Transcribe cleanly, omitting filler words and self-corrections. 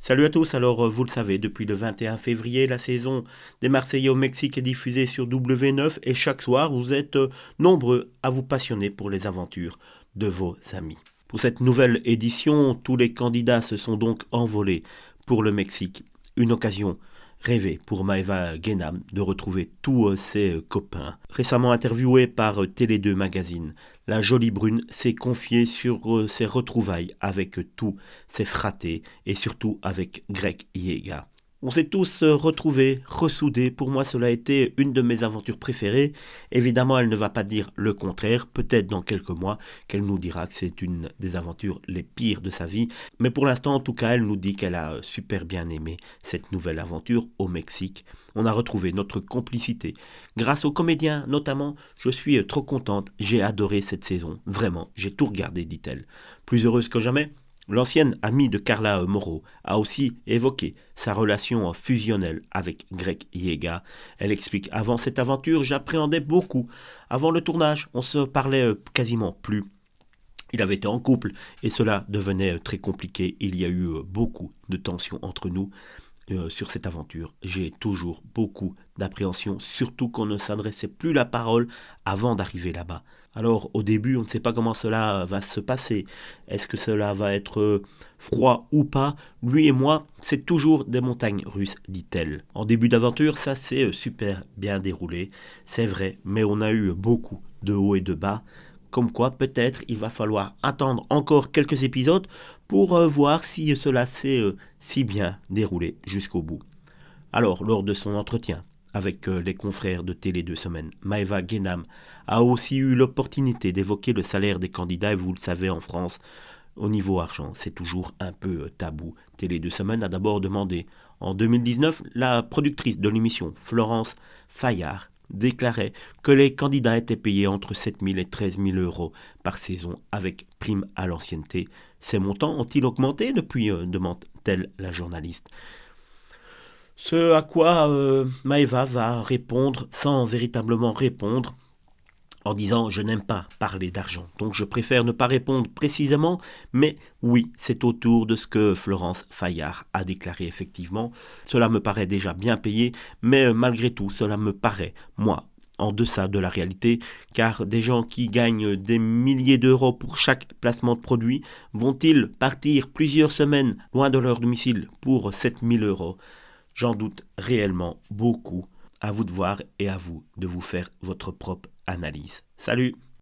Salut à tous, vous le savez, depuis le 21 février, la saison des Marseillais au Mexique est diffusée sur W9 et chaque soir, vous êtes nombreux à vous passionner pour les aventures de vos amis. Pour cette nouvelle édition, tous les candidats se sont donc envolés pour le Mexique. Une occasion rêvée pour Maeva Guénam de retrouver tous ses copains. Récemment interviewée par Télé2 Magazine, la jolie brune s'est confiée sur ses retrouvailles avec tous ses fratés et surtout avec Greg Yega. On s'est tous retrouvés, ressoudés. Pour moi, cela a été une de mes aventures préférées. Évidemment, elle ne va pas dire le contraire. Peut-être dans quelques mois qu'elle nous dira que c'est une des aventures les pires de sa vie. Mais pour l'instant, en tout cas, elle nous dit qu'elle a super bien aimé cette nouvelle aventure au Mexique. On a retrouvé notre complicité. Grâce aux comédiens, notamment, je suis trop contente. J'ai adoré cette saison. Vraiment, j'ai tout regardé, dit-elle. Plus heureuse que jamais. L'ancienne amie de Carla Moreau a aussi évoqué sa relation fusionnelle avec Greg Yega. Elle explique: avant cette aventure, j'appréhendais beaucoup. Avant le tournage, on se parlait quasiment plus. Il avait été en couple et cela devenait très compliqué. Il y a eu beaucoup de tensions entre nous sur cette aventure. J'ai toujours beaucoup d'appréhension, surtout qu'on ne s'adressait plus la parole avant d'arriver là-bas. Alors au début, on ne sait pas comment cela va se passer. Est-ce que cela va être froid ou pas? Lui et moi, c'est toujours des montagnes russes, dit-elle. En début d'aventure, ça s'est super bien déroulé, c'est vrai, mais on a eu beaucoup de hauts et de bas. Comme quoi, peut-être, il va falloir attendre encore quelques épisodes pour voir si cela s'est si bien déroulé jusqu'au bout. Alors, lors de son entretien avec les confrères de Télé 2 Semaines, Maeva Guénam a aussi eu l'opportunité d'évoquer le salaire des candidats. Et vous le savez, en France, au niveau argent, c'est toujours un peu tabou. Télé 2 Semaines a d'abord demandé. En 2019, la productrice de l'émission, Florence Fayard, déclarait que les candidats étaient payés entre 7 000 et 13 000 euros par saison avec prime à l'ancienneté. Ces montants ont-ils augmenté depuis demande-t-elle la journaliste. Ce à quoi Maeva va répondre sans véritablement répondre en disant: je n'aime pas parler d'argent, donc je préfère ne pas répondre précisément, mais oui, c'est autour de ce que Florence Fayard a déclaré effectivement. Cela me paraît déjà bien payé, mais malgré tout, cela me paraît, moi, en deçà de la réalité, car des gens qui gagnent des milliers d'euros pour chaque placement de produit, vont-ils partir plusieurs semaines loin de leur domicile pour 7 000 euros? J'en doute réellement beaucoup. À vous de voir et à vous de vous faire votre propre analyse. Salut!